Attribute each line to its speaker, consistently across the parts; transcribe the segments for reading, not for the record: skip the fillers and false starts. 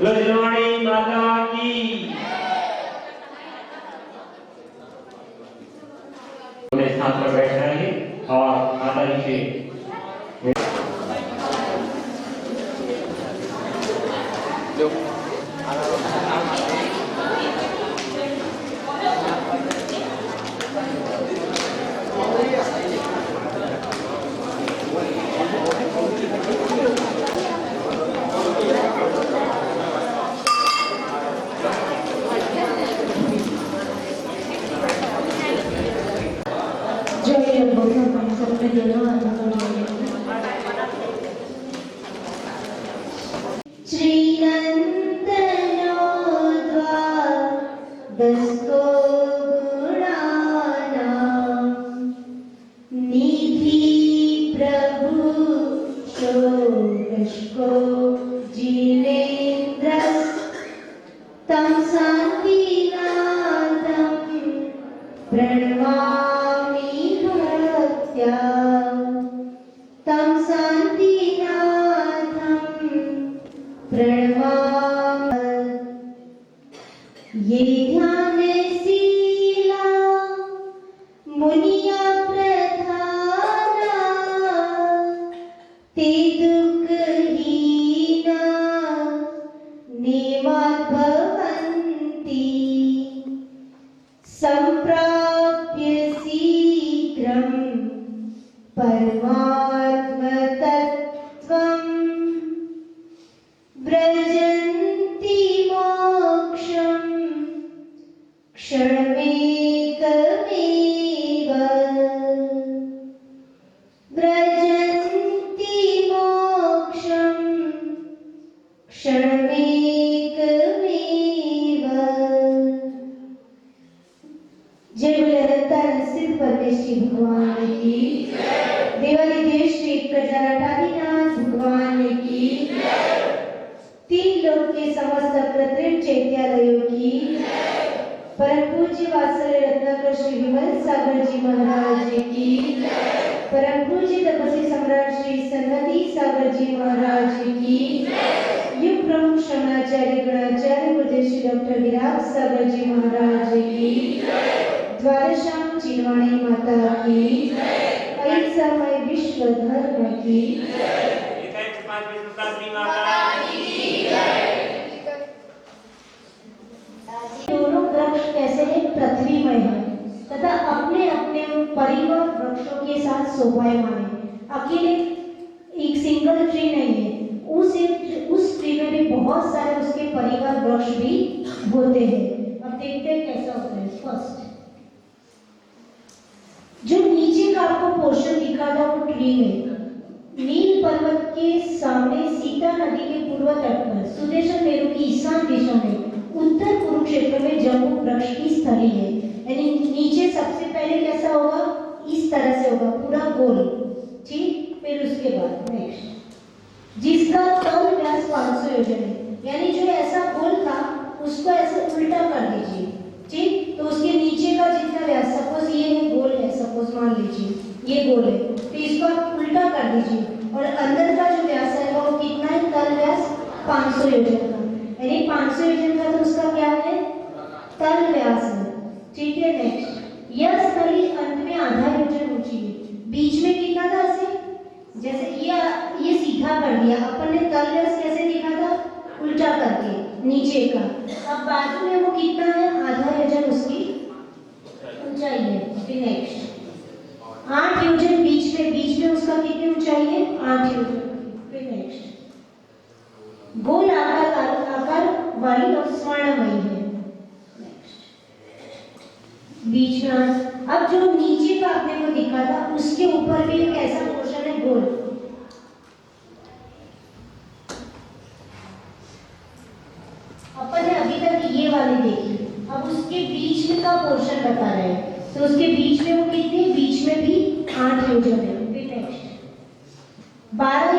Speaker 1: लक्ष्मणी माता की स्थान पर बैठ रहे और माता जी से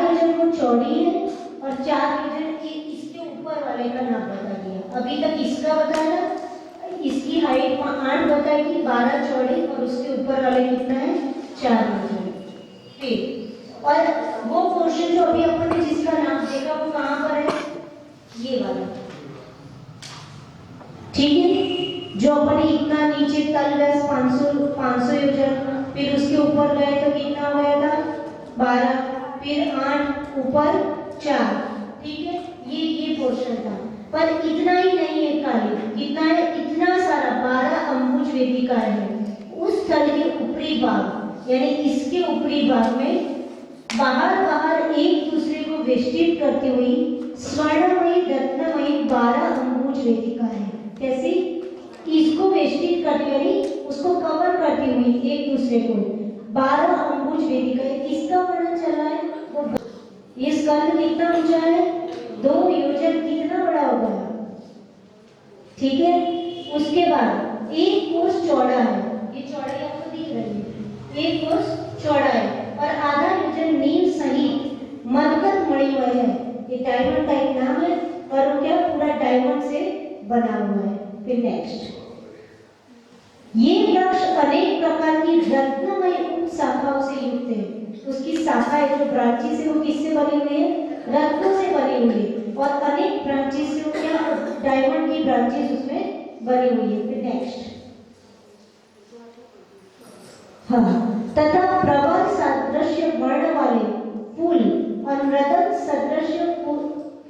Speaker 2: योजन वो चौड़ी है और 4 योजन इसके ऊपर वाले का नाम बता दिया। अभी तक इसका बताया, इसकी हाइट 8 बताई थी, 12 चौड़े, और उसके ऊपर वाले कितना है 4 मीटर। फिर और वो पोर्शन जो अभी अपन ने जिसका नाम देखा वो कहाँ पर है, ये वाला, ठीक है। जो अपन ने इतना नीचे तल व्यास 500 योजन, फिर उसके ऊपर गए तो कितना हो गया था 12, फिर 8 ऊपर 4, ठीक है। ये पोर्शन था, पर इतना ही नहीं है खाली, कितना है, इतना सारा 12 अम्बुज वेदिकाएं हैं। उस स्थल के ऊपरी भाग यानी इसके ऊपरी भाग में बाहर एक दूसरे को वेष्टित करती हुई स्वर्णमयी रत्नमयी 12 अम्बुज वेदिकाएं हैं। कैसी, इसको वेष्टित करती हुई, उसको कवर करती हुई एक दूसरे को 12 अम्बुज वेदिकाएं। किसका वर्णन चल रहा है, वो ये स्कंद कितना ऊंचा है, 2 योजन, कितना बड़ा होगा, ठीक है। उसके बाद एक कोस चौड़ा है, ये चौड़ाई आपको दिख रही है, एक कोस चौड़ा है, और आधा योजन नील सहित मरकत मणिमय है। ये डायमंड टाइप नाम है, और वो क्या पूरा डायमंड से बना हुआ है। फिर नेक्स्ट, ये वृक्ष अनेक प्रकार की रत्नमय उप शाखाओं से युक्त है। उसकी शाखाएं जो ब्रांचेस है वो किससे बनी हुई है, रत्नों से बनी हुई है, और अनेक ब्रांचेस से क्या डायमंड की ब्रांचेस उसमें बनी हुई है। फिर नेक्स्ट, हाँ, तथा प्रवाल सदृश वर्ण वाले फूल और मृदंग सदृश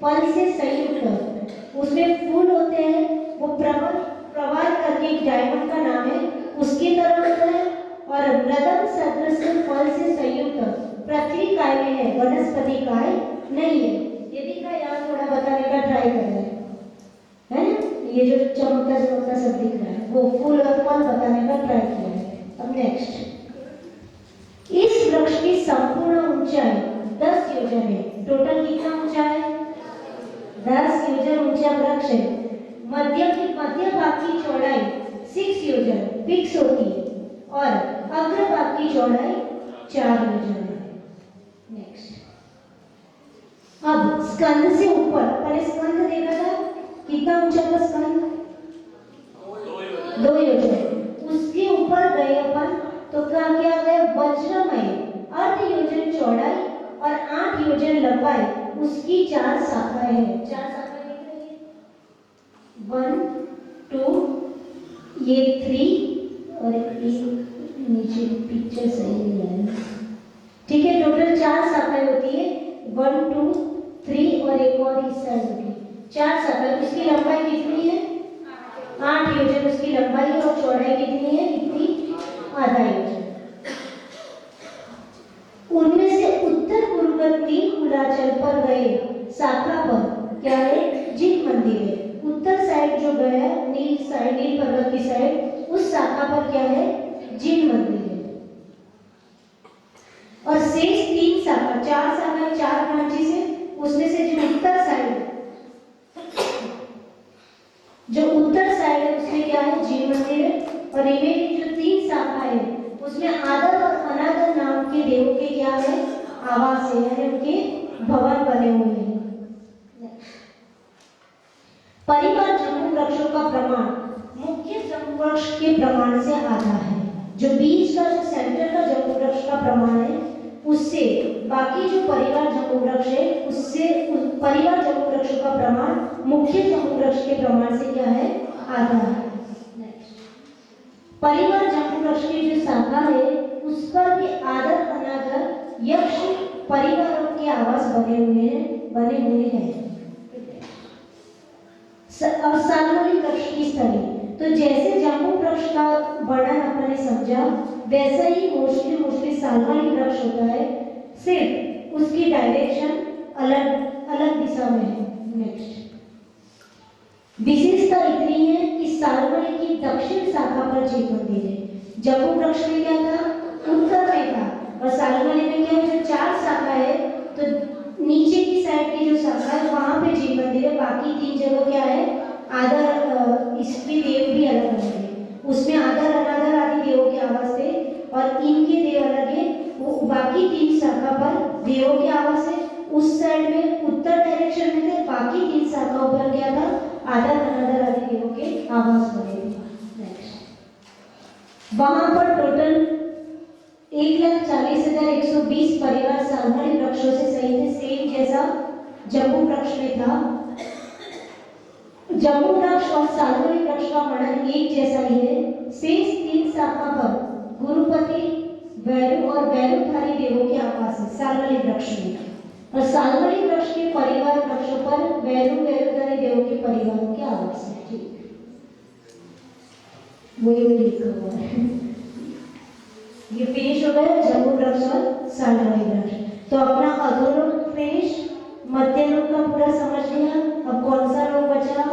Speaker 2: फल से संयुक्त उसमें फूल होते हैं, वो प्रवाल करके एक डायमंड का नाम है, उसकी तरह होता है, और मृदंग सदृश फल से संयुक्त पृथ्वी काय में है, वनस्पति काय नहीं है। यदि का यहाँ थोड़ा बताने का ट्राई कर रहे है ना, ये जो चमकता चमकता सब दिख रहा है वो फूल और फल बताने का ट्राई किया है। अब नेक्स्ट, इस वृक्ष की संपूर्ण ऊंचाई 10 योजन है। टोटल कितना ऊंचा है, 10 योजन ऊंचा वृक्ष है। मध्य भाग की चौड़ाई 6 योजन फिक्स होती है, और अग्र भाग की चौड़ाई 4 योजन है। नेक्स्ट, अब स्कंद से ऊपर, पहले स्कंद देखा था, कितना ऊंचा था स्कंद, 2 योजन। उसके ऊपर गए अपन तो क्या गया, वज्रमय अर्ध योजन चौड़ाई और 8 योजन लंबाई, उसकी 4 शाखाएं हैं। 4 शाखाएं दिख रही है, 1 2, ये 3 और एक नीचे पिक्चर सही नहीं है, ठीक है। टोटल 4 शाखाएं होती है, 1 2 3 और एक और इस साइड होगी, 4 शाखाएं। उसकी लंबाई कितनी है, 8 योजन उसकी लंबाई, और चौड़ाई कितनी है, कितनी, आधा योजन। उनमें से उत्तर पूर्व नीलकुलाचल पर गए शाखा पर क्या है, जिन मंदिर है। उत्तर साइड जो गया नील साइड, नील पर्वत की साइड, उस शाखा पर क्या है, जिन मंदिर है। और शेष 3 शाखा, 4 शाखा 4 ब्रांचेस है, उसमें से जो उत्तर साइड है उसमें क्या है, जिन मंदिर है। और रिमेनिंग जो 3 शाखा है उसमें आदर और अनादर नाम के देवों के क्या है, आवास है, यानी उनके भवन बने हुए हैं। परिवार जम्बू वृक्षों का प्रमाण मुख्य जम्बू वृक्ष के प्रमाण से आधा है। जो बीच का, जो सेंटर का जम्बू वृक्ष का प्रमाण है, उससे बाकी जो परिवार जम्बू वृक्ष है उससे परिवार जम्बू वृक्ष का प्रमाण मुख्य जम्बू वृक्ष के प्रमाण से क्या है, आधा है। परिवार जम्बू वृक्ष की जो शाखा है उस पर भी आदर अनादर यक्ष परिवारों के आवास बने हुए हैं। और सालमली वृक्ष की स्थली, तो जैसे जम्बू वृक्ष का वर्णन अपने समझा, वैसा ही मोस्टली सालमली वृक्ष होता है, सिर्फ उसकी डायरेक्शन अलग दिशा में है। नेक्स्ट, विशेषता इतनी है कि सालमली की दक्षिण शाखा पर जीव मंदिर है। जम्बू वृक्ष में क्या था, उत्तर में था, और सालमली में क्या, जो 4 शाखा है, तो नीचे की साइड की जो शाखा है वहां पे जीव मंदिर है, बाकी 3 जगह क्या है, आदर, इसके देव भी अलग अलग है, उसमें आदर अनादर आदि देवों के आवास थे, और इनके देव अलग है। वो बाकी 3 शाखा पर देवों के आवास है, उस साइड में उत्तर डायरेक्शन में थे, बाकी 3 शाखा ऊपर क्या था, आधा धनाधर आदि देवों के आवास बने थे। नेक्स्ट, वहां पर टोटल 1,40,120 परिवार सालमड़ी वृक्षों से सही थे, सेम जैसा जम्बू वृक्ष में था। जम्बू वृक्ष और सालमड़ी वृक्ष का वर्णन एक जैसा ही है। शेष 3 शाखा पर गुरुपति, वैरू और वैरूधारी देवों के आवास है सालमड़ी वृक्ष में, और सालमड़ी वृक्ष के परिवार वृक्षों पर वैरूधारी देवों के परिवारों के आवास है। ठीक, वही लिखा हुआ है। ये फिनिश हो गया जम्बू वृक्ष और सालमड़ी वृक्ष। तो अपना अधोलोक फिनिश, मध्य लोक का पूरा समझ लिया। अब कौन सा लोक बचा,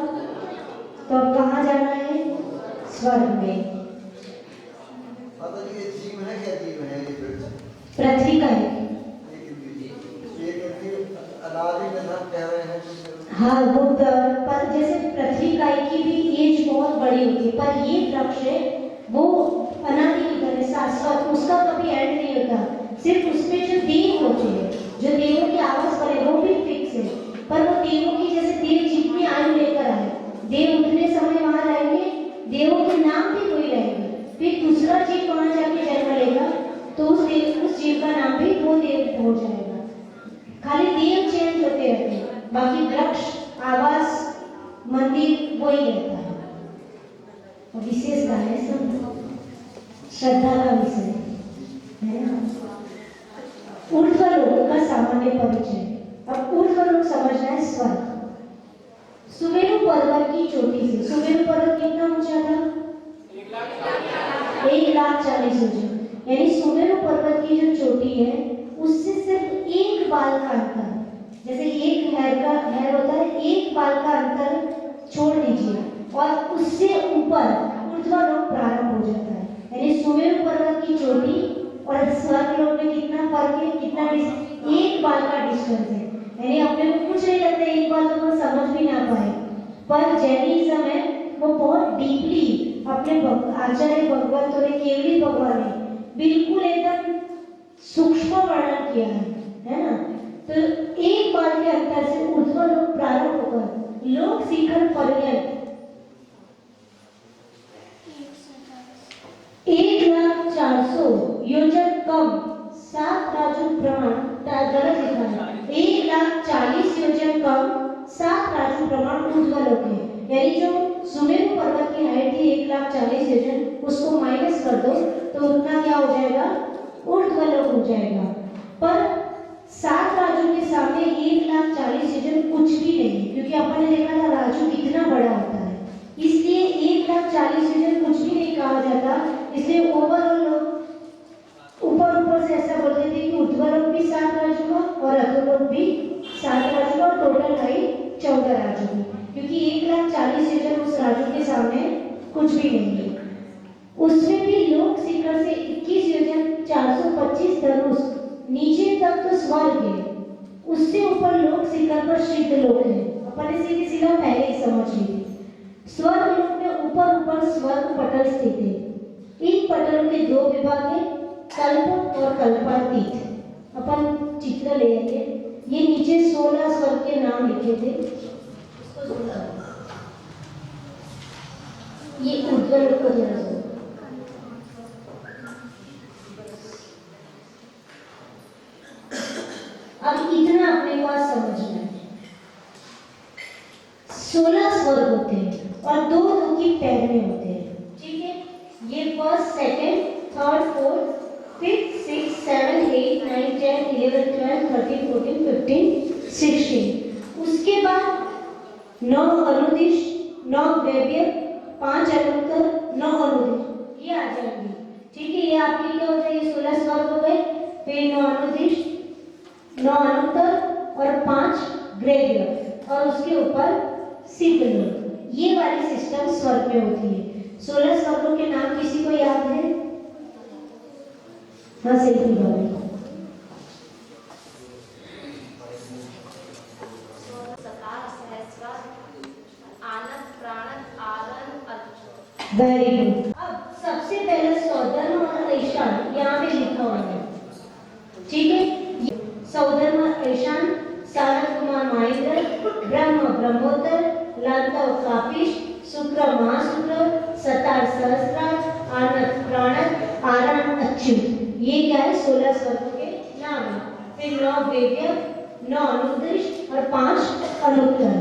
Speaker 2: तो अब कहाँ जाना है, स्वर्ग में।
Speaker 3: ये जीव है क्या, जीव है ये
Speaker 2: पृथ्वी का है।
Speaker 3: अनादि कथा कह रहे हैं।
Speaker 2: हाँ, वो पर जैसे पृथ्वी का की भी एज बहुत बड़ी होती है, पर ये वृक्ष है वो अनादि की तरह शाश्वत, उसका कभी एंड नहीं होता। सिर्फ उसमें जो देव होते हैं, जो देवों के आवास बने, वो भी फिक्स है, पर वो देवों की जैसे देव जितनी आयु लेकर आए, देव उतने समय वहां रहेंगे, देवों के नाम भी वही रहेंगे। फिर दूसरा जीव वहां जाके जन्म लेगा तो उस जीव का नाम भी वो देव हो जाएगा। खाली देव चेंज होते रहते हैं, बाकी वृक्ष, आवास, मंदिर वही रहता है। विशेषता है, सब श्रद्धा का विषय है ना। ऊर्ध्वलोक का सामान्य परिचय। अब ऊर्ध्वलोक समझना है स्वर्ग। सुमेरु पर्वत की चोटी से, सुमेरु पर्वत कितना ऊंचा था, 1,40,000 ऊंचा, यानी सुमेरु पर्वत की जो चोटी है उससे सिर्फ 1 बाल का अंतर, जैसे एक हेयर होता है, 1 बाल का अंतर छोड़ दीजिए और उससे ऊपर ऊर्ध्वलोक प्रारंभ हो जाता है। यानी सुमेरु पर्वत की चोटी और स्वर्गलोक में कितना फर्क है, कितना 1 बाल का डिस्टेंस है। यानी अपने को कुछ नहीं लगता, 1 बाल तो समझ भी ना पाए, पर जैनिज्म है वो बहुत डीपली अपने आचार्य भगवंतों ने, केवली भगवान ने बिल्कुल एकदम सूक्ष्म वर्णन किया है ना। तो 1 बाल के अंतर से ऊर्ध्वलोक प्रारंभ होकर लोक शिखर पर्यंत 1,04,000 योजन कम 7 राजू प्रमाण गलत लिखा है, 1,40,000 योजन कम 7 राजू प्रमाण ऊर्ध्वलोक है। यानी जो सुमेरु पर्वत की हाइट थी 1,40,000 योजन, उसको माइनस कर दो तो उतना क्या हो जाएगा, ऊर्ध्वलोक हो जाएगा। पर 7 राजू के सामने 1,40,000 योजन कुछ भी नहीं, क्योंकि अपन ने देखा था राजू कितना बड़ा होता है, इसलिए 1,40,000 योजन कुछ भी नहीं कहा जाता। इसलिए ओवरऑल ऊपर से ऐसा बोलते थे कि ऊर्ध्वलोक भी 7 राजू का और अधोलोक भी 7 राजू का, और टोटल हाइट 14 राजू की, क्योंकि 1,40,000 योजन उस राजू के सामने कुछ भी नहीं है। उसमें भी लोक शिखर से 21 योजन 425 धनुष नीचे तक तो स्वर्ग है, उससे ऊपर लोक शिखर पर सिद्ध लोक है। अपन ने सीधे सीधा पहले ही समझ ली। स्वर्ग लोक में ऊपर स्वर्ग पटल स्थित है। इन पटलों के 2 विभाग है, कल्प और कल्पातीत। अपन चित्र ले लेंगे, ये नीचे 16 स्वर्ग के नाम लिखे थे, ये ऊर्ध्वलोक को जरा सो। अब इतना अपने को समझना है, 16 स्वर्ग होते हैं और 2 की पैर में होते हैं, ठीक है। ये first, second, third, fourth, fifth, 6, 7, 8, 9, 10, 11, 12, 13, 14, 15, 16। उसके बाद 9 अनुदिश, 9 व्यव्य, 5 अनुत्तर, 9 अनुदिश, ये आ जाएंगे, ठीक है। ये आपके क्या हो जाएंगे, 16 स्वर्ग हो गए। फिर 9 अनुदिश, 9 अनुत्तर और 5 ग्रेवियर, और उसके ऊपर सिद्ध लोक। ये वाली सिस्टम स्वर्ग में होती है। 16 स्वर्गों के नाम किसी को याद है? हाँ, सही बात। Very good. अब सबसे पहले सौधर्म और ईशान यहाँ पे लिखा हुआ है, ठीक है। सौधर्म ईशान सारंग कुमार महेंद्र, ब्रह्म ब्रह्मोत्तर, लांतव कापिश, शुक्र महाशुक्र, सतार सहस्रार, आनंद प्राणत, आरण अच्युत। ये क्या है? 16 स्वर्गों के नाम है। फिर 9 वेद्य, 9 अनुदिश और 5 अनुत्तर।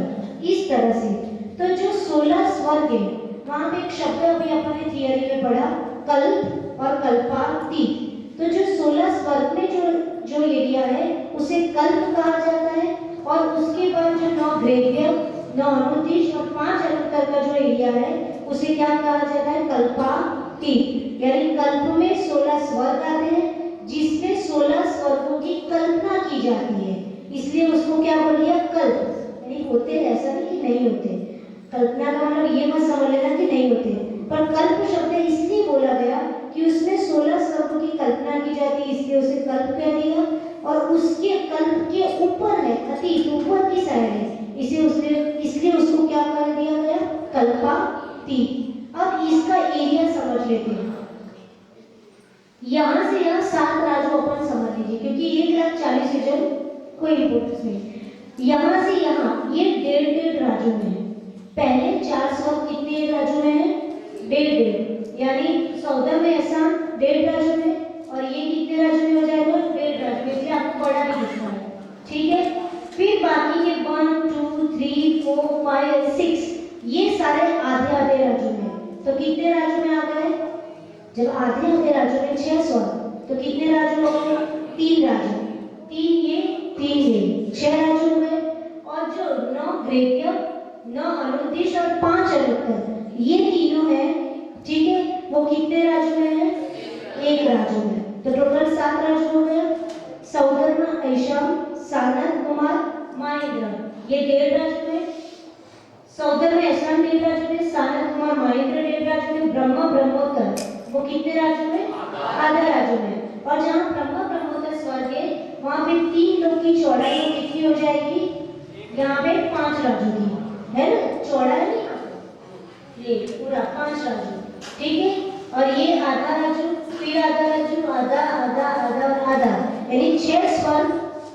Speaker 2: इस तरह से तो जो 16 स्वर्ग है वहां पे एक शब्द अभी अपन ने थियरी में पढ़ा, कल्प और कल्पातीत। तो जो 16 स्वर्ग में जो एरिया है उसे कल्प कहा जाता है, और उसके बाद जो 9 ग्रेव्य, 9 अनुदिश और 5 अनुत्तर का जो एरिया है उसे क्या कहा जाता है? कल्पातीत। यानी कल्प में 16 स्वर्ग आते हैं जिसमें 16 स्वर्गों की कल्पना की जाती है, इसलिए उसको क्या बोल दिया? कल्प। यानी होते, ऐसा नहीं कि नहीं होते। कल्पना का मतलब ये मत समझ लेना कि नहीं होते, पर कल्प शब्द इसलिए बोला गया कि उसमें 16 स्वर्गों की कल्पना की जाती है, इसलिए उसे कल्प कह दिया। और उसके कल्प के ऊपर है, अतीत ऊपर की साइड है, इसलिए उसको क्या कर दिया गया? कल्पातीत। अब इसका एरिया समझ लेते हैं। यहाँ से यहाँ 7 राजू अपन समझ लीजिए, क्योंकि 1,40,000 योजन कोई इम्पोर्टेंस नहीं। यहाँ से यहाँ ये 1.5 राजू में है। पहले 4 स्वर्ग कितने राजू में है? 1.5, यानी 14 में ऐसा 1.5 राजू में, और ये कितने राजू में हो जाएगा? 1.5 राजू में, इसलिए आपको बड़ा नहीं दिखना है, ठीक है। फिर बाकी के 1 2 3 4 5 6 ये सारे आधे आधे राजू में। तो कितने राजू में आ गए? जब आधे आधे राजू में 6 स्वर्ग, तो कितने राजू हो गए? 3 राजू, 3 ये 3 ये 6 राजू हो गए। और जो 9 ग्रेव्य, 9 अनुदिश और 5 अनुत्तर, ये तीनों हैं, ठीक है, वो कितने राजू में है? 1 राजू में। तो टोटल 7 राजू हो गए। सौधर्मा ऐशम, सानंद कुमार महेंद्र, ये 1.5 राजू में। सौधर्मा ऐशम 1.5 राजू में, सानंद कुमार महेंद्र 1.5 राजू में, ब्रह्म ब्रह्मोत्तर वो कितने राजू में? आधा राजू में। और जहाँ ब्रह्म ब्रह्मोत्तर स्वर्ग है वहाँ पे 3 लोग की चौड़ाई कितनी हो जाएगी? यहाँ पे 5 राजू की है ना, चौड़ाई ये पूरा 5 राजू, ठीक है। और ये आधा राजू, फिर आधा राजू, आधा आधा आधा और आधा, यानी 6 स्वर्ग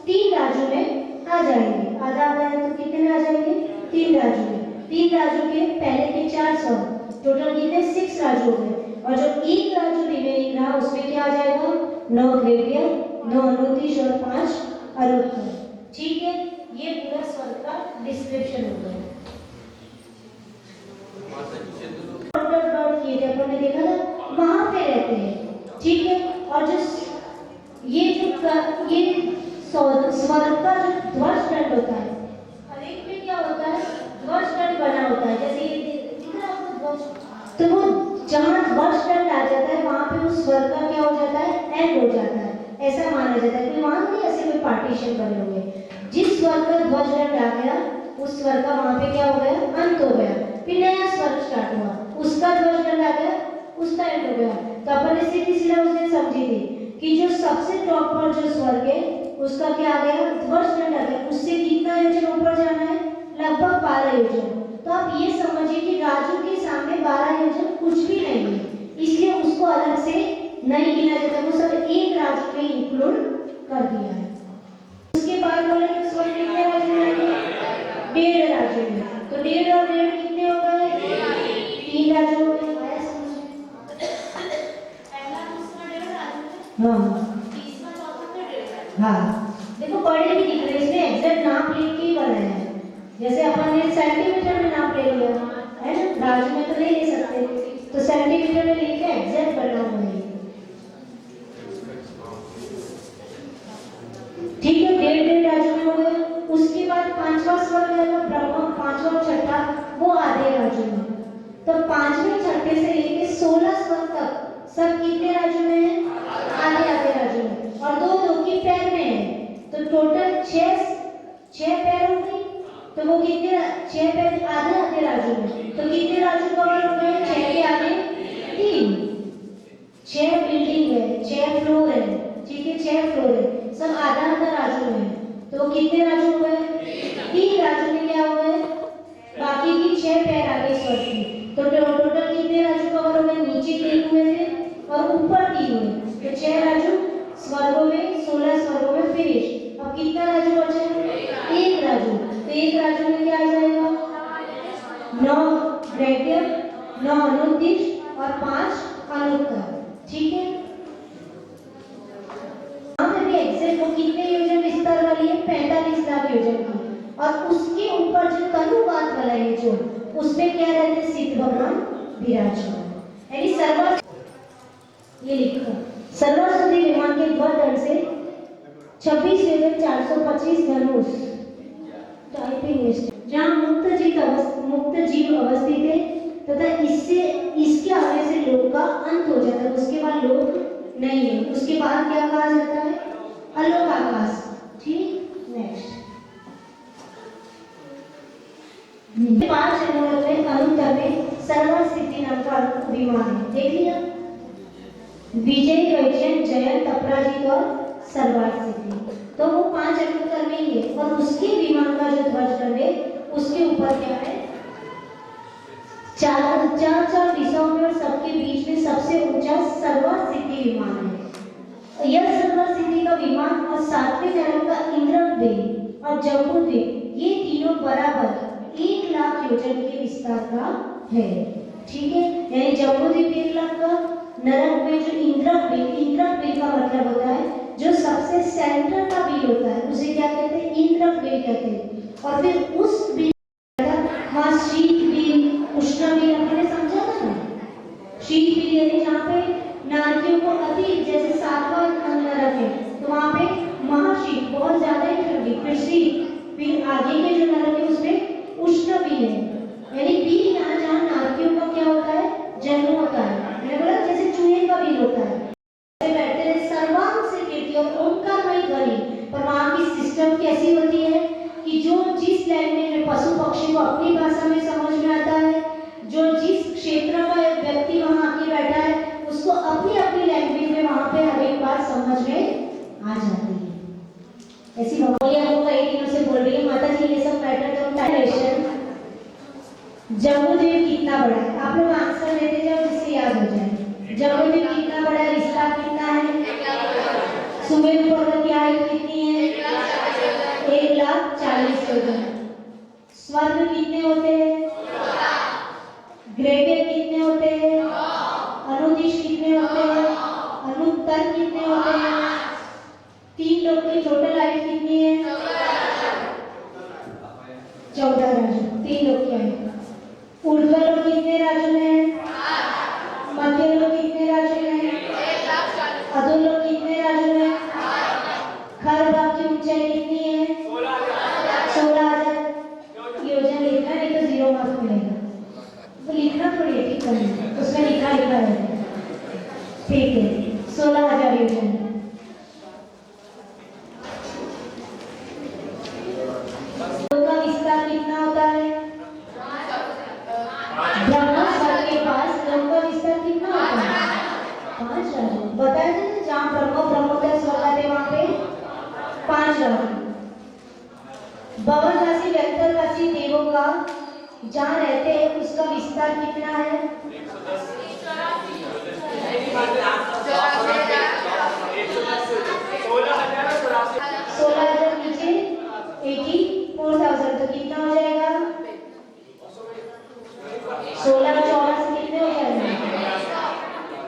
Speaker 2: 3 राजू में आ जाएंगे। आधा आधा है तो कितने आ जाएंगे? 3 राजू में। 3 राजू के पहले के 4 स्वर्ग, टोटल कितने? 6 राजू हो गए। और जो 1 राजू रिमेनिंग रहा उसमें क्या आ जाएगा? 9 ग्रेव्य, 9 अनुदिश और 5 अनुत्तर, ठीक है। ये पूरा स्वर्ग का डिस्क्रिप्शन हो गया। ये जब हमने देखा ना वहां पे रहते हैं, ठीक है। और जो ये स्वर्ग का जो ध्वज दंड होता है, हर एक में क्या होता है? ध्वज दंड बना होता है। जैसे ये दिख रहा है ध्वज, तो वो जहाँ ध्वज दंड आ जाता है वहां पे उस स्वर्ग का क्या हो जाता है? एंड हो जाता है, ऐसा माना जाता है। कोई वहां नहीं ऐसे कोई पार्टीशन बने हुए। जिस स्वर्ग का ध्वज दंड आ गया उस स्वर्ग का वहां पे क्या हो गया? अंत हो गया। फिर नया स्वर्ग स्टार्ट हुआ, उसका ध्वज दंड आ गया, उसका एंड हो गया। तो अपन ने सीधी सीधा उस दिन समझी थी कि जो सबसे टॉप पर जो स्वर्ग है उसका क्या आ गया? ध्वज दंड आ गया। उससे कितना योजन ऊपर जाना है? लगभग 12 योजन। तो आप ये समझिए कि राजू के सामने 12 योजन कुछ भी नहीं है, इसलिए उसको अलग से नहीं गिना जाता, वो सब एक राजू में इंक्लूड कर दिया है। उसके बाद बोले कि स्वर्ग कितने राजू में आएंगे? 1.5 राजू में। तो 1.5 और 1.5 कितने हो गए? 3 राजू हो गए। हाँ, देखो बड़े भी दिख रहे, इसने एग्जैक्ट नाप लिख के ही बनाया है। जैसे अपन ने सेंटीमीटर में नाप ले लिया है ना, राजू में तो नहीं ले सकते, तो सेंटीमीटर में लिख के एग्जैक्ट बना हुआ है, ठीक है। 1.5 राजू में हो गए। उसके बाद 5वां स्वर्ग है ब्रह्म, 5वां और 6ठा वो आधे राजू में। तो 5वें 6ठे से लेके 16 स्वर्ग तक सब कितने राजू में है? आधे आधे राजू में। और 2 की पैर में है, तो टोटल 6 पैर हो गई। तो वो कितने? 6 पैर आधे आधे राजू में। तो कितने राजू कवर हो गए? 6 के आगे 3। 6 बिल्डिंग है, 6 फ्लोर है, ठीक है, 6 फ्लोर है, सब आधा आधा राजू में है। तो कितने राजू हो गए? 3 राजू में क्या हो गए? बाकी की 6 पैर आगे स्वर्ग की। तो टोटल कितने राजू कवर हो गए? नीचे 3 हुए थे और ऊपर 3 हुए, तो 6 राजू स्वर्गों में, 16 स्वर्गों में फिनिश। अब कितना राजू बचे? एक राज्य में क्या आ जाएगा? 9 द्रव्य, 9 अनुदिश और 5 अनुत्तर। ठीक है, एग्जैक्ट वो कितने योजन विस्तार वाली है? 45 लाख योजन की। और उसके ऊपर जो तनुवाद वाला है जो उसमें क्या रहते हैं? सिद्ध भगवान विराजमान। यानी सर्व ये लिखा सर्वश्रुति विमान के ध्वज से 26 योजन 425 धनुष टाइपिंग जहाँ मुक्त जीव अवस्थित है तथा इससे इसके आगे से लोक का अंत हो जाता है। उसके बाद लोक नहीं है, उसके बाद क्या कहा जाता है? अलोक आकाश। ठीक, नेक्स्ट 5 नंबर में अनुत्तर में सर्वसिद्धि नाम का विमान है। देख लिया, विजय, वैजयंत, जयंत, अपराजित और सर्वासिद्धि। तो वो 5 अनुत्तर में ही है। और उसके विमान का जो ध्वज है उसके ऊपर क्या है? 4 दिशाओं में और सबके बीच में सबसे ऊंचा सर्वसिद्धि विमान है। यह सर्वसिद्धि का विमान और 7वें चरण का इंद्रद्वीप और जम्बूद्वीप ये तीनों बराबर 1 लाख योजन के विस्तार का है। ठीक है, यानी जम्बूद्वीप 1 लाख का, नरक में जो इंद्रद्वीप का मतलब होता है जो सबसे सेंटर का बिल होता है उसे क्या कहते हैं? इंद्रद्वीप कहते हैं। और फिर उस बिल वहाँ शीत बिल, उष्ण बिल हमने समझा था ना। शीत बिल यानी जहाँ पे नारियों को अति जैसे 7वां नरक है तो वहाँ पे महाशीत बहुत ज्यादा ही ठंडी, फिर शीत, फिर आगे के जो नरक है उसमें उष्ण बिल है। यानी बिल यहाँ जहाँ नारियों का क्या होता है? जन्म होता है। मैंने बोला जैसे चूहे का बिल होता है बैठते हैं सर्वांग से कीर्ति और ओंकारमय ध्वनि। पर वहाँ की सिस्टम कैसी होती है कि जो जिस लैंग्वेज में पशु पक्षी को अपनी भाषा में समझ में आता है, जो जिस क्षेत्र का व्यक्ति वहाँ आके बैठा है उसको अपनी अपनी लैंग्वेज में वहाँ पे हर एक बात समझ में आ जाती है। ऐसी भगवान को कई दिनों से बोल रही है माता जी ये सब पैटर्न तो टाइलेशन। जम्बूद्वीप कितना बड़ा है? आप लोग आंसर देते जाओ जिससे याद हो जाए। जम्बूद्वीप कितना बड़ा है? विस्तार कितना है? सुमेरु पर्वत की हाइट कितनी है? 1,40,000 योजन। स्वर्ग कितने होते हैं? ग्रेवियर कितने होते हैं? अनुदिश कितने होते हैं? अनुत्तर कितने होते हैं? 3 लोग की टोटल हाइट कितनी है? 14 राजू। 3 लोग की हाइट। ऊर्ध्व लोग कितने राजू में? मध्य लोग कितने राजू में? अधो लोग कितने राजू में? खर भाग की ऊंचाई कितनी है? 16,000 योजन। लिखना नहीं तो 0 मार्क्स मिलेगा। तो लिखना थोड़ी है, ठीक है, उसमें लिखा रहेगा। ठीक है, 16,000 योजन। उनका विस्तार कितना होता है? ब्रह्मस्वर के पास उनका विस्तार कितना होता है? 5 राजू। बताया था ना जहाँ ब्रह्मोदय स्वर्ग आते वहाँ पे 5 राजू। भवनवासी व्यक्तवासी देवों का जहाँ रहते हैं उसका विस्तार कितना है? 16,000 नीचे 84,000 तो कितना हो जाएगा? 16 24 कितने हो जाएगा?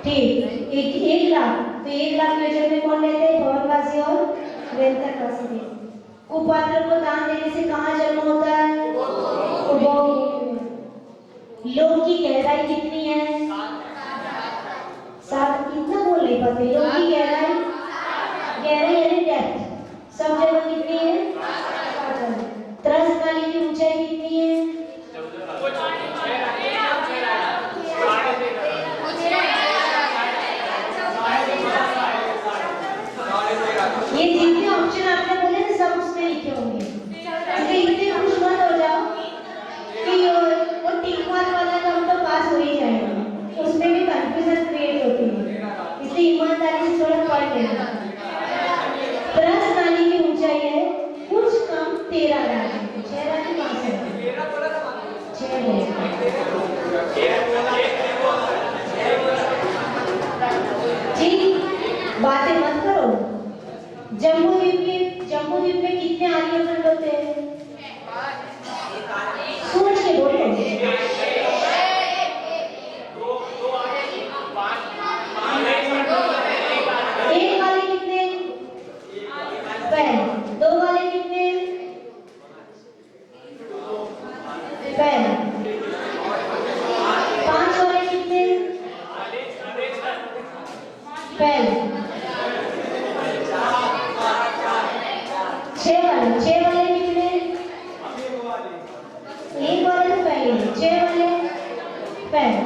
Speaker 2: ठीक, 1 लाख। तो 1 लाख योजन में कौन रहते हैं? भवनवासी और व्यक्तवासी। कुपात्र को दान देने से कहाँ जन्म होता है? लोक की गहराई कितनी है? 7। कितना बोल नहीं पाते? लोक की गहराई यानी डेप्थ सब जगह कितनी है? 7। त्रस्त नाली की ऊंचाई कितनी है? ये जितने ऑप्शन आपने बोले ना सब उसमें लिखे होंगे। इतने खुश मत हो जाओ कि वो टिक मार्क वाला काम तो पास हो ही जाएगा, उसमें भी कंफ्यूजन क्रिएट होती है। इसलिए ईमानदारी से थोड़ा पढ़ लेना। त्रस्त नाली की ऊंचाई है कुछ कम 13 राजू। 6 राजू कहाँ से? 6 ठीक, बातें मत करो। जम्बूद्वीप में कितने आर्यखंड होते हैं? सोच के बोलो। एक वाले कितने? पहले। दो वाले कितने? पहले। पांच वाले कितने? पहले। छह वाले कितने? एक वाले तो पहले, छह वाले पहले।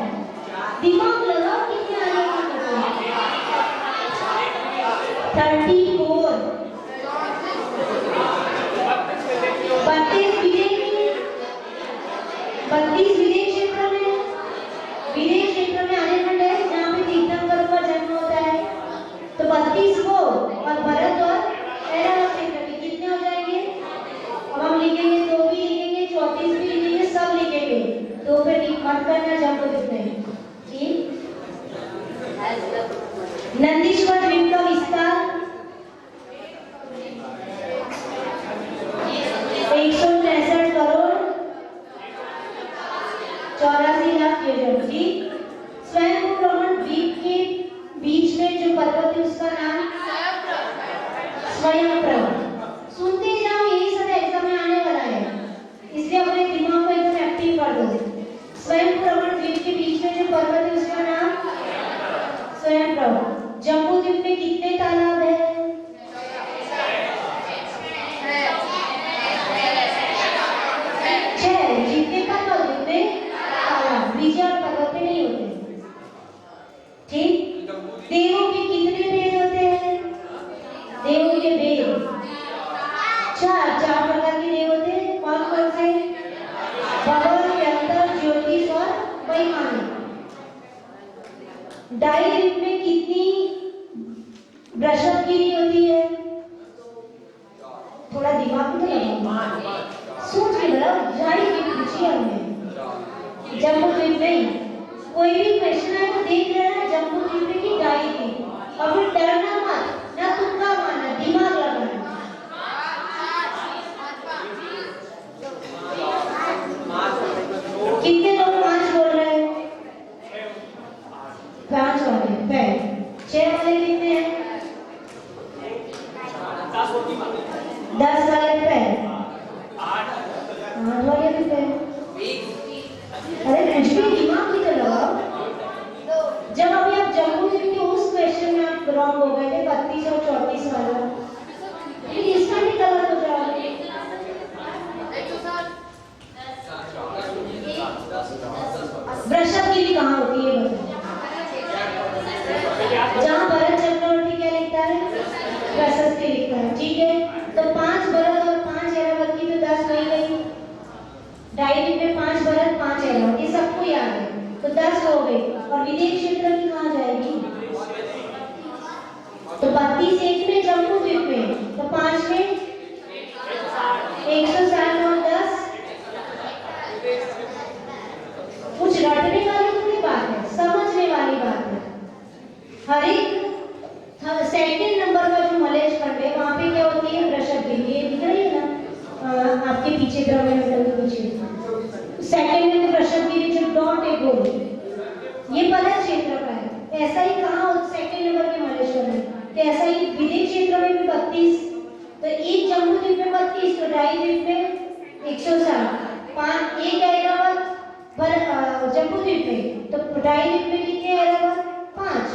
Speaker 2: दिमाग लगाओ कितने आने की? 34। 32 विदेश क्षेत्र में आने खंड है जहाँ पे तीर्थंकर का जन्म होता है। तो 32 को और भरत और ऐरावत क्षेत्र के कितने हो जाएंगे? अब हम लिखेंगे, 2 भी लिखेंगे, 34 भी लिखेंगे, सब लिखेंगे। तो फिर मत करना जब कितने। ठीक। नंदीश्वर द्वीप का विस्तार 163 करोड़ 84 लाख योजन। ठीक। स्वयं भ्रमण द्वीप के बीच में जो पर्वत है उसका नाम स्वयं भ्रमण। सुनते जाओ, यही सब एग्जाम में आने वाला है, इसलिए अपने दिमाग को एकदम एक्टिव कर दो। स्वयं भ्रमण द्वीप के बीच में जो पर्वत है उसका नाम स्वयं भ्रमण। जम्बू द्वीप में कितने तालाब है? 6। जितने पर्वत उतने तालाब, विजय पर्वत पे नहीं होते। ठीक। देवों के कितने भेद होते हैं? देवों के भेद 4 प्रकार के देव होते हैं। कौन कौन से? भगवान, व्यंतर, ज्योतिष और वैमानिक। डाई द्वीप में कितनी वृषभगिरी होती है? थोड़ा दिमाग में लगाओ, सोच के बताओ। डाई द्वीप पूछिए हमने, जम्बू द्वीप नहीं। कोई भी क्वेश्चन है तो देख लेना जम्बू द्वीप की डाई द्वीप, और फिर डरना मत, ना तुक्का मारना, दिमाग लगाना। कितने लोग 5 बोल रहे हैं? 5 वाले पहले। 6 वाले कितने हैं? 10 वाले पहले। 8 वाले भी पहले। अरे कुछ भी दिमाग की तो लगाओ। जब अभी आप जम्मू द्वीप के उस क्वेश्चन में आप रॉन्ग हो गए थे 32 और 34 वाला, फिर इसका भी गलत हो जाएगा। वृषभगिरी कहाँ होती है बताओ? जहाँ भरत चक्रवर्ती क्या लिखता है? प्रशस्ति लिखता है। ठीक है। तो 5 भरत और 5 ऐरावत की तो 10 हो गई। डायरी में 5 भरत 5 ऐरावत, ये सबको याद है, तो 10 हो गई। और विदेश क्षेत्र की कहाँ जाएगी? तो 32 एक में जम्मू द्वीप में, तो 5 में 160 और 10। कुछ रटने वाली थोड़ी बात है, समझने वाली बात है। हर एक सेकंड नंबर का जो मलेश खंड है वहां पे क्या होती है? वृषभगिरी। ये दिख रही है ना आपके पीछे तरफ में, पीछे सेकंड में तो वृषभगिरी जो डॉट है गोल, ये पलट क्षेत्र का है। ऐसा ही कहाँ सेकंड नंबर के मलेश खंड है, तो ऐसा ही विदेश क्षेत्र में भी 32। तो एक जम्मू द्वीप में 32, तो डाई द्वीप में 160, 5 एक ऐरावत जम्बू द्वीप में, तो डाई द्वीप में कितने ऐरावत? 5।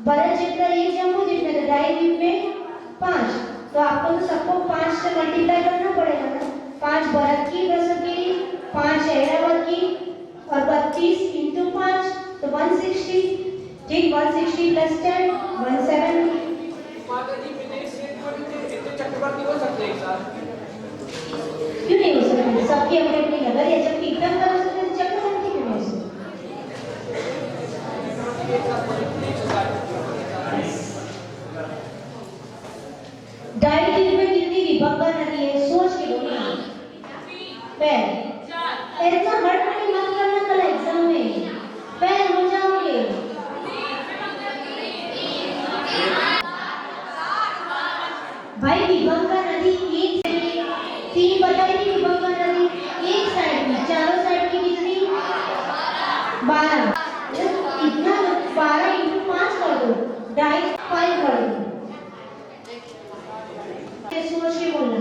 Speaker 2: भरत क्षेत्र एक जम्बू द्वीप में, तो डाई द्वीप में 5। तो आपको तो सबको 5 से मल्टीप्लाई करना पड़ेगा ना। 5 भरत की वृषभगिरी, 5 ऐरावत की, और 32 इंटू 5 तो 160। ठीक। 160 प्लस 10 170।
Speaker 4: चक्रवर्ती हो सकते हैं सर?
Speaker 2: क्यों नहीं हो सकते? सबकी अपनी अपनी नगर है, जब एकदम कर सकते हैं चक्रवर्ती क्यों नहीं हो सकते? डाई द्वीप में कितनी विभंगा नदी है? सोच के बोलना। पहले इतना हड़बड़ी मत करना, कल एग्जाम में फेल हो जाओगे। भाई विभंगा नदी एक 3 बताई थी गंगा नदी, एक साइड की, चारों साइड की कितनी? 12। इतना 12 × 5 कर दो, 2.5 5 कर दो। सोच के बोलना,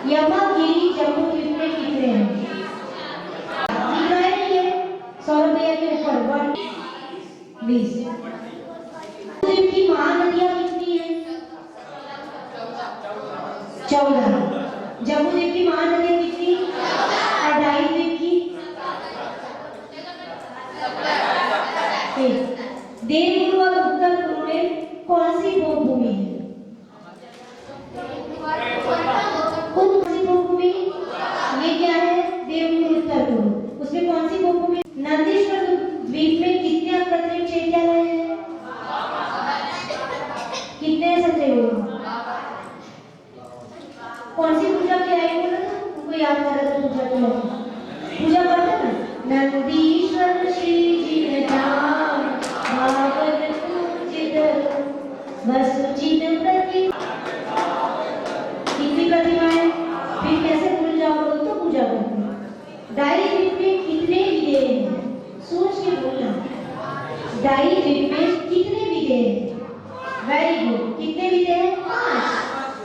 Speaker 2: यमागिरी जम्मू द्वीप में कितने हैं? लिखा है नहीं है, सौरभ भैया के ऊपर 20। द्वीप की महानदियां कितनी है? 14। जम्मू द्वीप की महानदियां कितनी? 2.5 द्वीप की? देवगुरु और उत्तर गुरु में कौन सी भूमि है? कौन सी भूमि? ये क्या है? देवगुरु उत्तर गुरु। उसमें कौन सी भूमि? नंदीश्वर द्वीप में कितने कृत्रिम चैत्यालय हैं? कितने समझे हो? कौन सी पूजा की आई बोलो ना, तुमको याद करा था पूजा की पूजा करते ना, नंदीश्वर श्री जी ने नाम भावन पूजित वसुचित प्रति। कितनी प्रतिमा है? फिर कैसे भूल जाओगे? तो पूजा करते हैं। 2.5 द्वीप में कितने विधेय हैं? सोच के बोलना, 2.5 द्वीप में कितने विधेय हैं? Very good. कितने विधेय हैं? 5।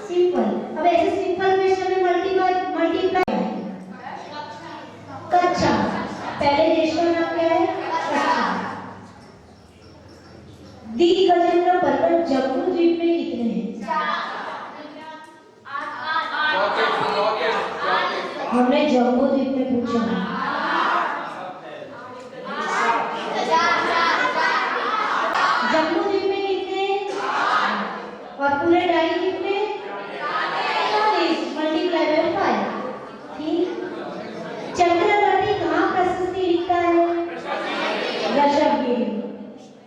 Speaker 2: सिंपल। अब ऐसे सिंपल क्वेश्चन में मल्टीप्लाई है। कच्चा, पहले देश का नाम क्या है? कच्चा। दिग्गजेंद्र पर्वत जम्मू द्वीप में कितने हैं? हमने जम्मू द्वीप में पूछा। जम्मू द्वीप में कितने? और पूरे 2.5 द्वीप में 40 मल्टीप्लाई बाय 5। ठीक। चंद्रवर्ती कहाँ प्रशस्ति लिखता है? ऋषभगिरी।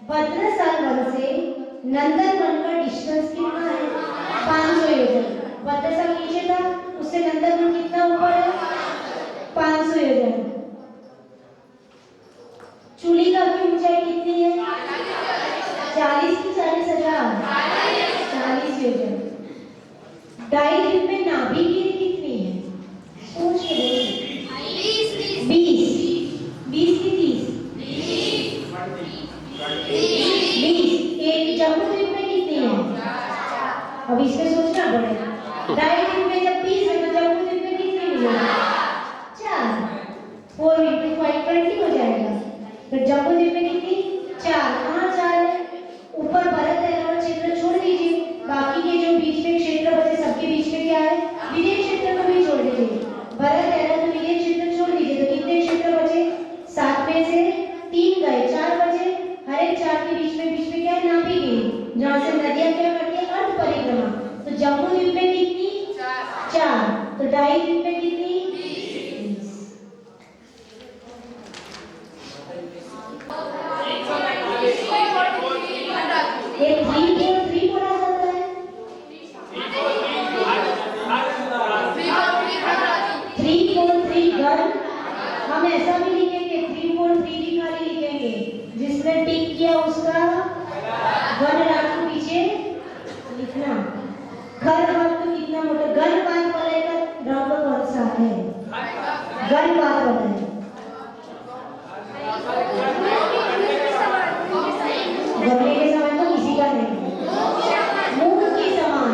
Speaker 2: भद्रसाल वन से नंदनवन का डिस्टेंस कितना है? 500 योजन। भद्रसाल नीचे था, उससे नंदनवन कितना ऊपर है? 500 योजन। चूलिका की ऊंचाई कितनी है? 40 की 40,000? 40 योजन। 2.5 द्वीप में नाभिगिरी कितनी है? सोच के बोलो। 20 की 30? 20। एक जम्मू द्वीप में कितनी है? अब इसमें सोचना पड़ेगा। 2.5 द्वीप में जब 30 है तो जम्मू द्वीप में कितनी है? 4। 4 × 5 20 हो जाएगा। तो जम्मू द्वीप में कितनी? 4। कहाँ 4 है? ऊपर भरत एलावन क्षेत्र छोड़ दीजिए, बाकी के जो बीच में क्षेत्र बचे सबके बीच में क्या है? विजय क्षेत्र को भी छोड़ दीजिए। भरत एलावन विजय क्षेत्र छोड़ दीजिए तो कितने क्षेत्र बचे? 7 में से 3 गए, 4 बचे। हर एक 4 के बीच में क्या है? नाभिगिरी, जहाँ से नदियां क्या करती है? अर्ध परिक्रमा। तो जम्मू द्वीप में कितनी? 4। तो 2.5 द्वीप में कितनी? 20। ये 3 बोला जाता है। 3 घन। हम ऐसा भी लिखेंगे, 3 भी खाली लिखेंगे, जिसने टिक किया उसका घन राखू पीछे लिखना। घर भाग तो कितना मोटा? घन बात वाले का रंग कौन सा है? घन बात वाला है। गमले के समान तो किसी का नहीं। मूंग के समान।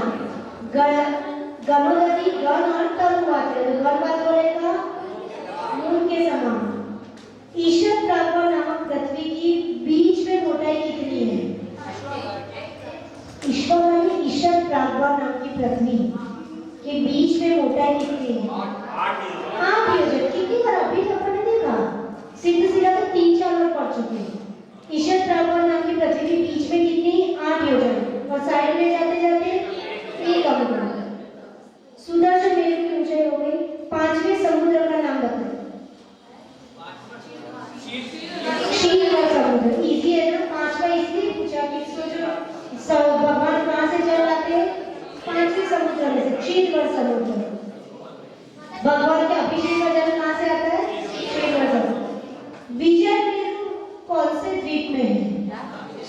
Speaker 2: गणोदती गण और तनु बात है, गण बात वाले का मूंग के समान। ईश्वर प्रागवा नामक पृथ्वी की बीच में मोटाई कितनी है? ईश्वर प्रागवा नाम की पृथ्वी के बीच में मोटाई कितनी है? 8 योजन। कितनी बार अभी अपन ने देखा? सीधे सीधा तो 3-4 बार पढ़ चुके हैं। ईश्वर प्रागवा नाम की पृथ्वी के बीच में कितनी? 8 योजन। और साइड में जाते जाते 1 अंगुल। सुदर्शन मेरु की ऊंचाई हो गई। 5वें समुद्र का नाम बताओ। शीतल समुद्र। इजी है ना? 5वां इसलिए पूछा कि भगवान कहाँ से जल लाते हैं? 5वें समुद्र में से, शीतल समुद्र। भगवान के अभिषेक का जल कहाँ से आता है? शीतल समुद्र। विजय मेरु कौन से द्वीप में है?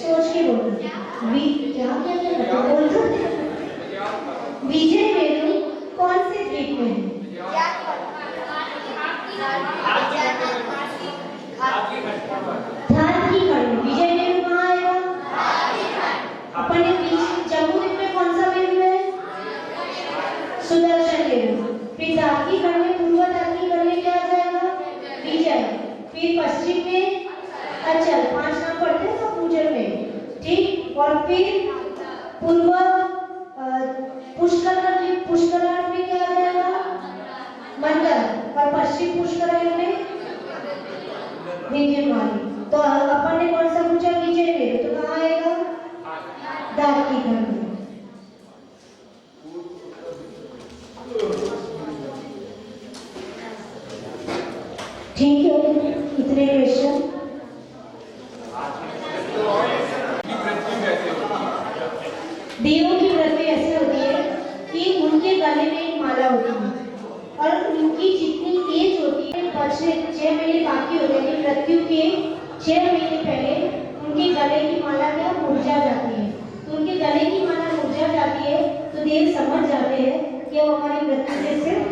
Speaker 2: सोच के बोलो। क्या बोल? विजय मेरु कौन से द्वीप में है? पुष्करार्थ में क्या आ जाएगा? मंडल। और पश्चिम पुष्करायण में विंध्यवाली। तो अपन ने कौन सा पूछा? किचन में, तो कहाँ आएगा? दाग की घर में। ठीक है, इतने क्वेश्चन। देवों की मृत्यु ऐसी होती है कि उनके गले में एक माला होती है और उनकी जितनी एज होती है, 6 महीने बाकी होते हैं, मृत्यु के 6 महीने पहले उनके गले की माला क्या मुरझा जाती है। तो उनके गले की माला मुरझा जाती है तो देव समझ जाते हैं कि वो हमारी मृत्यु से सिर्फ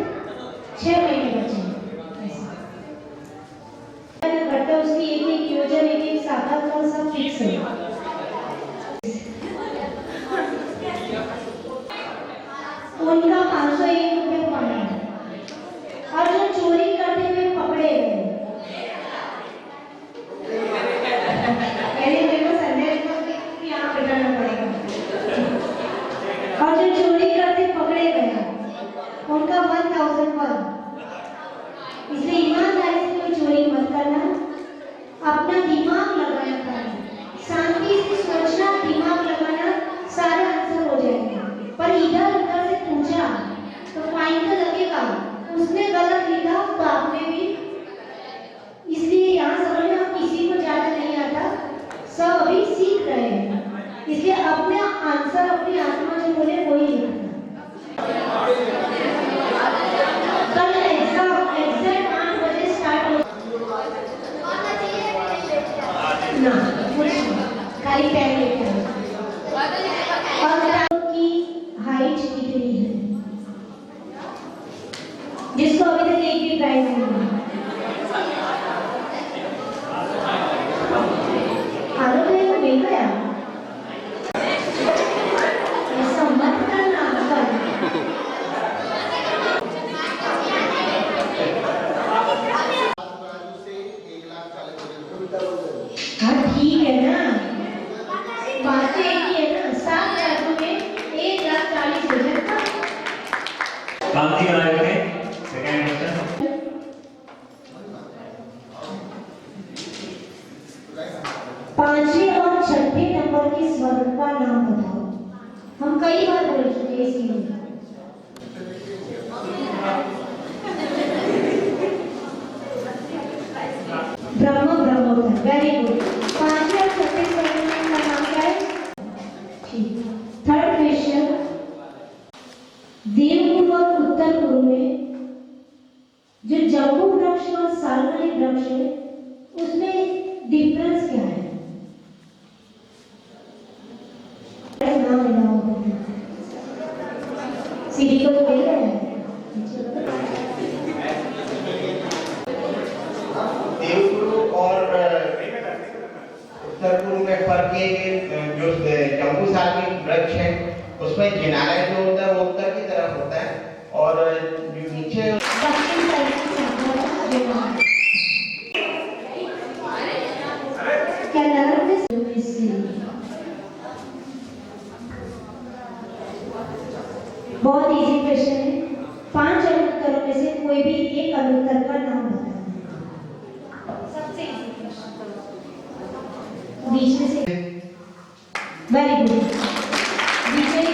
Speaker 2: 6 महीने बचे हैं। घटना उसकी एक योजना, एक शाखा का सब फिक्स है। उनका 501 रुपये फंड है। और जो चोरी करते हुए पकड़े गए, मेरे को संदेह को यहाँ बिठाना पड़ेगा। और जो चोरी करते पकड़े गए उनका 1001। इसलिए ईमानदारी से कोई चोरी मत करना, अपना दिमाग लगाना करना, शांति से सोचना, दिमाग लगाना, सारे आंसर हो जाएंगे। पर इधर उधर से पूछा तो पॉइंट तो लगेगा, उसने गलत लिखा तो आपने भी। इसलिए यहाँ समझ में किसी को ज्यादा नहीं आता, सब अभी सीख रहे हैं। इसलिए अपने आंसर अपनी आत्मा जो बोले वही लिखना। कल एग्जाम एग्जैक्ट 8 बजे स्टार्ट हो ना, खाली पेन लेके और की हाइट कितनी है, जिसको अभी तक एक भी प्राइज नहीं मिला। आरो भाई को मिल गया, ऐसा मत करना। हाँ ठीक है ना, बातें एक ही है ना। 7 लाख में 1,40,000 का
Speaker 1: कांति आयोग के सेकंड क्वेश्चन।
Speaker 2: 5वें और 6ठे नंबर के स्वर का नाम बताओ। हम कई बार बोल चुके हैं इसके लिए। ब्रह्म ब्रह्मोत्तर, वेरी गुड। 5वें और 6ठे स्वर का नाम क्या है? ठीक। थर्ड क्वेश्चन, देवपूर्व और उत्तर पूर्व में जो जम्बू वृक्ष और सालमली वृक्ष है उसमें डिफरेंस क्या है? नाम मिलाओ, सीढ़ी को तो मिल रहा है।
Speaker 5: देवपूर्व और उत्तर पूर्व में फर्क ये कि जो जम्बू सालमली वृक्ष है उसमें जिनालय जो होता है वो उत्तर की तरफ होता है और जो नीचे
Speaker 2: दक्षिण साइड की संख्या क्या नगर में बहुत इजी क्वेश्चन है। 5 अनुत्तरों में से कोई भी एक अनुत्तर का नाम बताना। सबसे इजी क्वेश्चन बीच में से, वेरी गुड। बीच में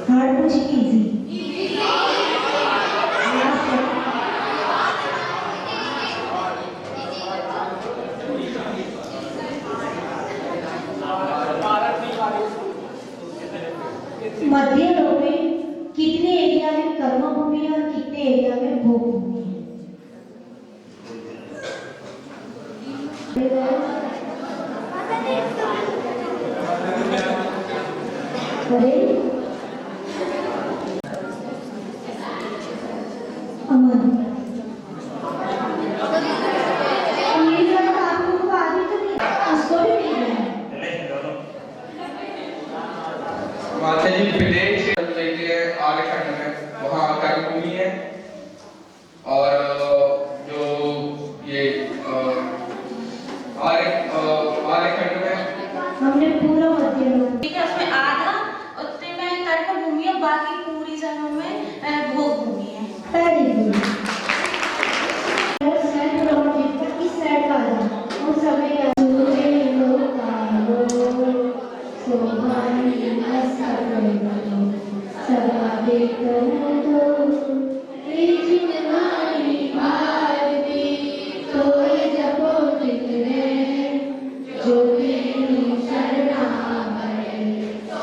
Speaker 2: हार्ड पूछे कि इजी? मध्य लोक में कितने एरिया में कर्म भूमि है और कितने एरिया में भोग भूमि है? अरे अमन, ये आप लोगों को आगे तो नहीं, उसको भी नहीं है।
Speaker 4: माता जी विदेश आर्यखंड में वहाँ कर्म भूमि है और जो ये आर्यखंड में
Speaker 2: विद्यमान।
Speaker 6: ठीक है, उसमें आधा उतने में तर्क भूमि है, बाकी पूरी जगहों में भोग भूमि है।
Speaker 2: Very good. सेट रहो जितना इस सेट का था उन सभी का तुझे लोकालो सोहानी असकलो सदा देखो ए जिनवानी भारती तोय जपो जितने जो तेरी शरणागत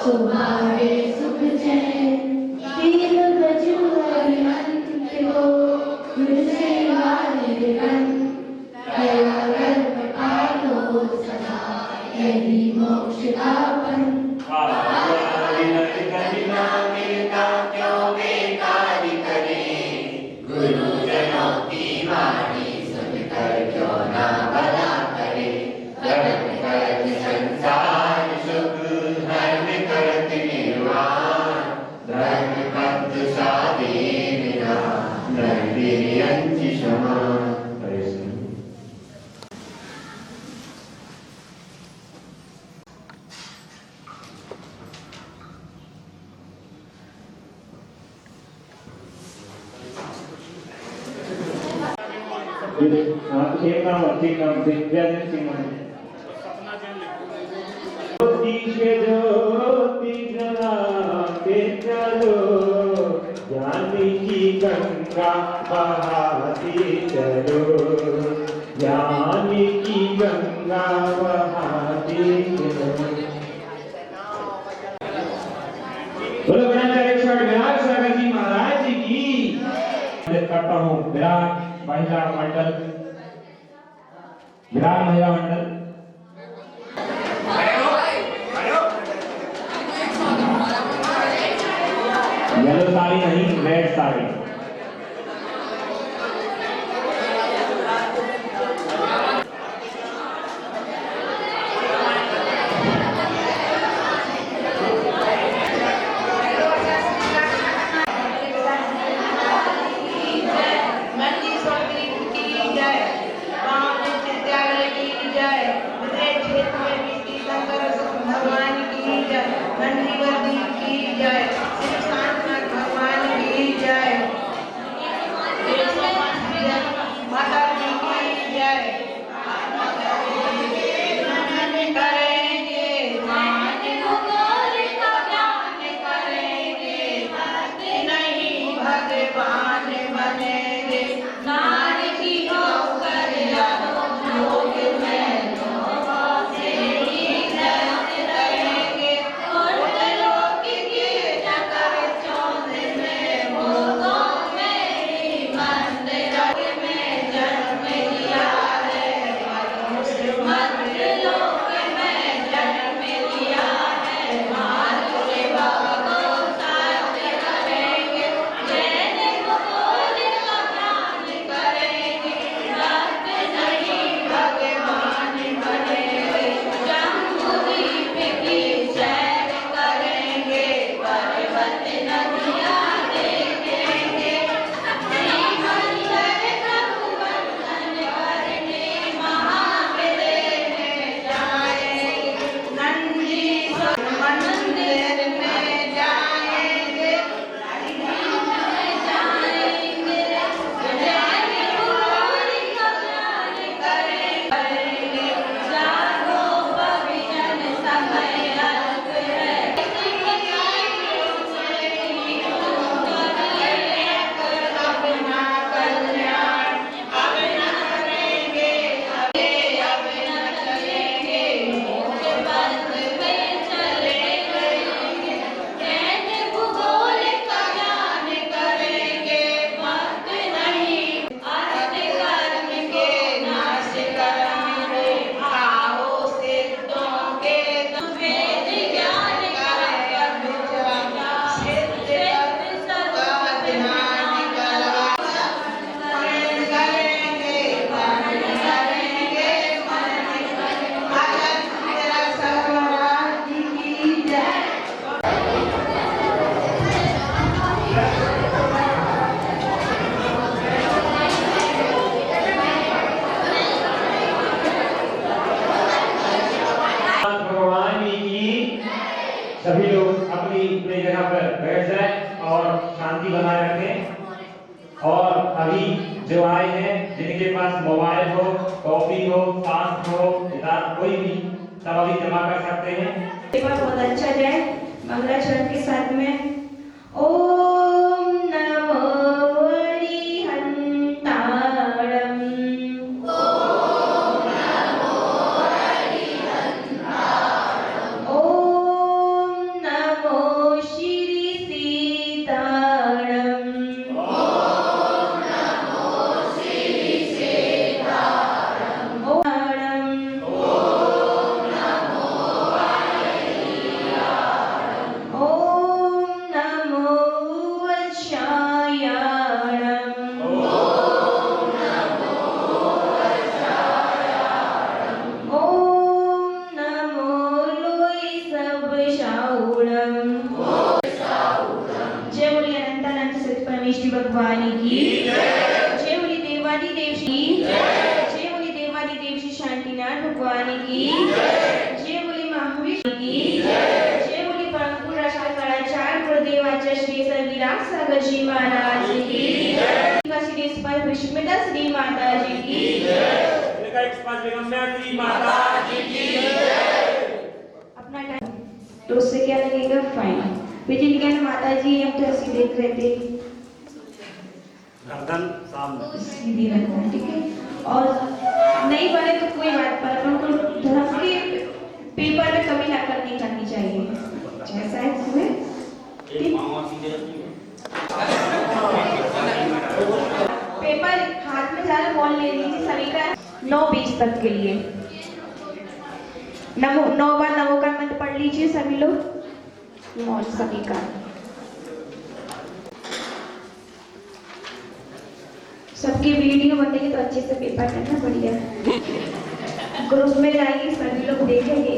Speaker 2: सुभावे सुख चैन तीन बजुअरि अंत को मुझसे वाले रन दयागर पालो सदा यदि मोक्ष का पन
Speaker 1: एक नाम दिग्विजय सिंह ज्योति जलाते चलो ज्ञानी की गंगा बहाती चलो ज्ञानी की गंगा बहाती चलो। बोलो ब्रह्मचारेश्वर विराट सागर जी महाराज की करता हूँ। विराट महिला मंडल, विराट महिला मंडल येलो साड़ी नहीं, रेड साड़ी।
Speaker 6: भगवान की जय, श्री शांतनाथ भगवान की जय।
Speaker 1: सभी लोग अपनी अपनी जगह पर बैठ जाएं और शांति बनाए रखें। और अभी जो आए हैं जिनके पास मोबाइल हो, कॉपी हो, पास हो, किताब कोई भी, सब अभी जमा कर सकते हैं।
Speaker 2: पेपर बहुत अच्छा जाए मंगलाचरण के साथ में। ओम नमो हरिहंताणम्। ओम नमो श्री सीताणम्। ओम नमो वत्सायाणम्। ओम नमो लोई सब शाउणम्। जय बोली अनंतानंद सत्य परमेश्वरी भगवान की जय बोली देवादिदेव श्री जय बोली देवादिदेव श्री शांतिनाथ भगवान की जय बोली महाविष्णु की जय बोली परम पूज्य राष्ट्राचार्य गुरुदेव आचार्य श्री सर विराट सागर जी महाराज की श्री स्पर विष्णुदा श्री माता जी की अपना टाइम तो उससे क्या लगेगा फाइन। विजय निकाय माता जी हम तो ऐसे देख रहे थे सीधी रखना ठीक है। और नहीं बने तो कोई बात पर अपन को धर्म के पेपर में कमी नकल नहीं करनी चाहिए जैसा है हुए पेपर हाथ में ज्यादा बॉल ले लीजिए सभी का 9 पेज तक के लिए नमो 9 बार नमो का मंत्र पढ़ लीजिए सभी लोग मौन सभी का। सबकी वीडियो बनेगी तो अच्छे से पेपर करना बढ़िया ग्रुप में जाएंगे सभी लोग देखेंगे।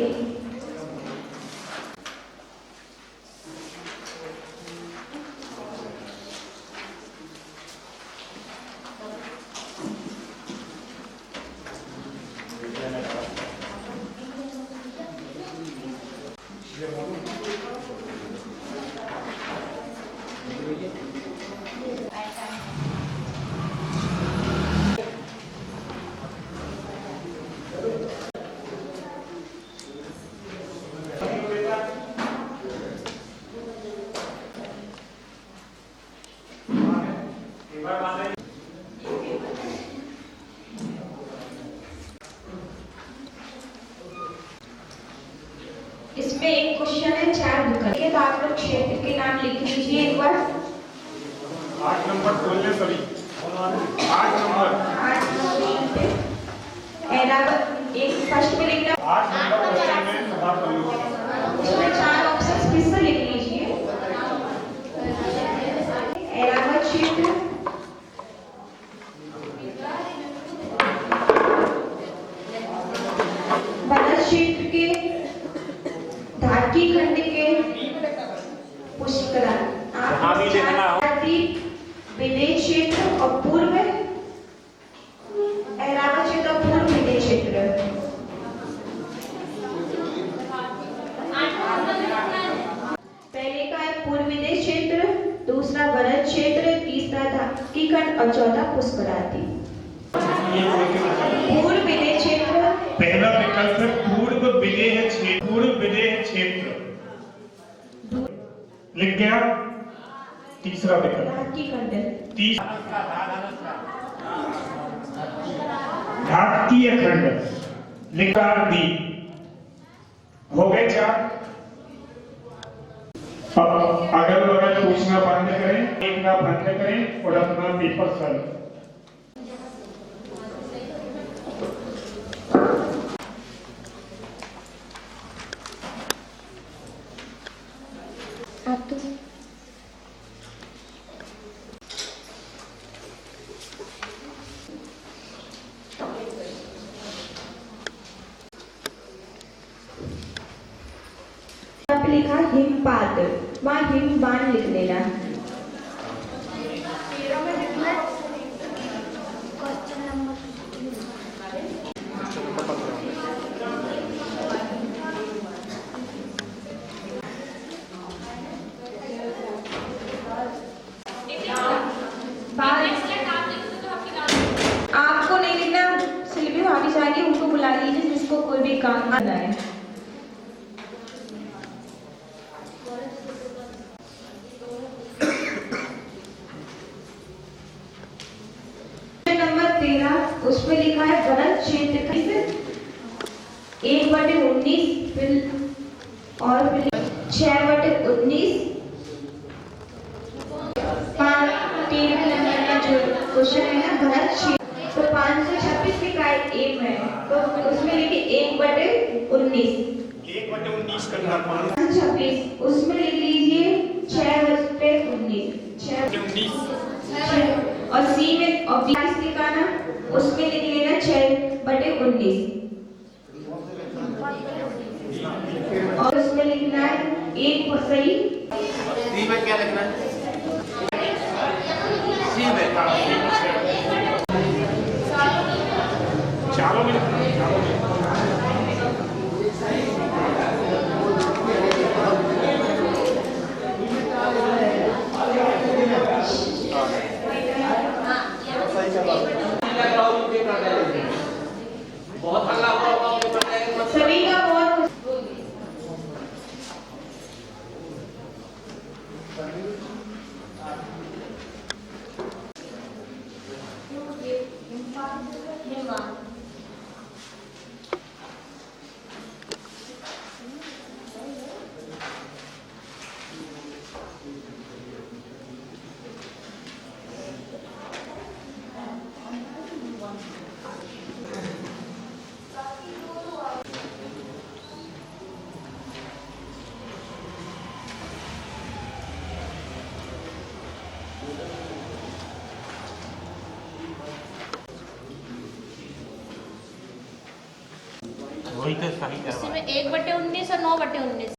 Speaker 2: इसमें एक क्वेश्चन है 4 विकल्प तो आप लोग क्षेत्र के नाम लिख लीजिए एक बार।
Speaker 7: 8 नंबर बोलने सभी 8 नंबर
Speaker 2: एक फर्स्ट में लिखना
Speaker 7: 8 नंबर क्वेश्चन में सभा प्रयोग
Speaker 2: उसमें 4 ऑप्शंस फिर से लिख लीजिए। एरावत क्षेत्र भरत क्षेत्र के धारकी खंड के पुष्करा आप विदेश क्षेत्र और पूर्व एरावत क्षेत्र और पूर्व विदेश क्षेत्र। पहले का है पूर्व विदेश क्षेत्र, दूसरा भरत क्षेत्र, तीसरा धारकी खंड और चौथा पुष्कराती। पूर्व विदेश क्षेत्र
Speaker 7: पहला विकल्प है पूर्व विदेह क्षेत्र। पूर्व विदेह क्षेत्र लिख गया। तीसरा विकल्प
Speaker 2: धारकी खंड
Speaker 7: धात्तीय खंड लिखा दी हो गए 4। अब अगल बगल पूछना बंद करें, देखना बंद करें और अपना पेपर सॉल्व।
Speaker 2: लिखा हिमपात वहाँ हिमबान लिख देना। और फिर 6/19 3 नंबर का जो क्वेश्चन है ना भरत 6 तो 526 के का एम है तो उसमें लिखिए 1/19
Speaker 7: 1/19 करना
Speaker 2: 526 उसमें लिख लीजिए 6/19 और सी में और 20 लिखाना उसमें लिख लेना 6/19 और उसमें लिखना है एक सही
Speaker 3: सी में क्या लिखना है? सी में
Speaker 7: चारों में चारों में
Speaker 2: सभी का बहुत
Speaker 6: इसमें 1/19 और 9/19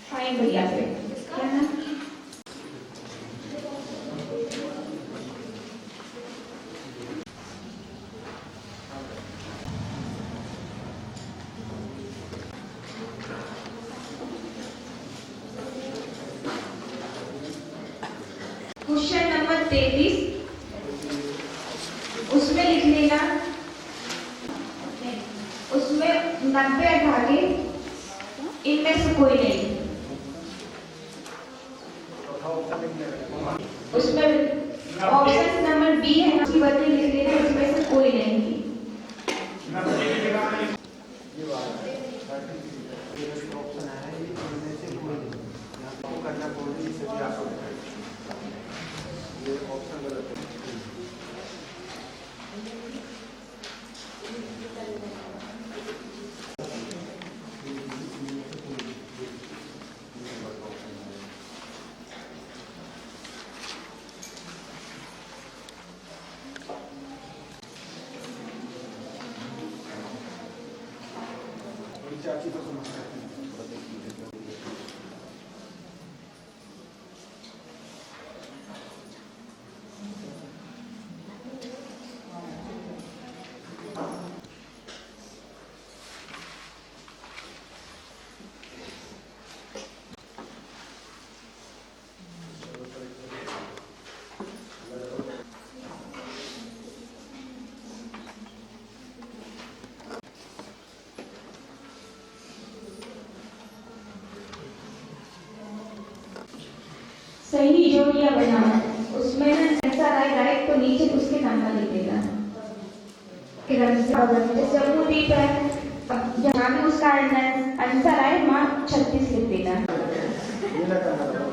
Speaker 2: फाइन बढ़िया से क्या नाम क्वेश्चन नंबर 23 उसमें लिख लेना उसमें 90 भागे इनमें से कोई नहीं उसमें ऑप्शन नंबर बी है उसकी वजह लिख लेना इसमें से कोई नहीं थी
Speaker 3: ऑप्शन है ये इनमें से कोई नहीं आपको करना पड़ेगा इसे भी आपको ये ऑप्शन गलत है चाची तो समझते हैं
Speaker 2: सही जोड़ियां बनाओ उसमें ना आंसर आए राइट तो नीचे उसके नंबर लिख देना फिर जैसे अमूदीप है अब जहाँ भी उसका आंसर आए वहाँ 36 लिख देना
Speaker 3: ये ना करना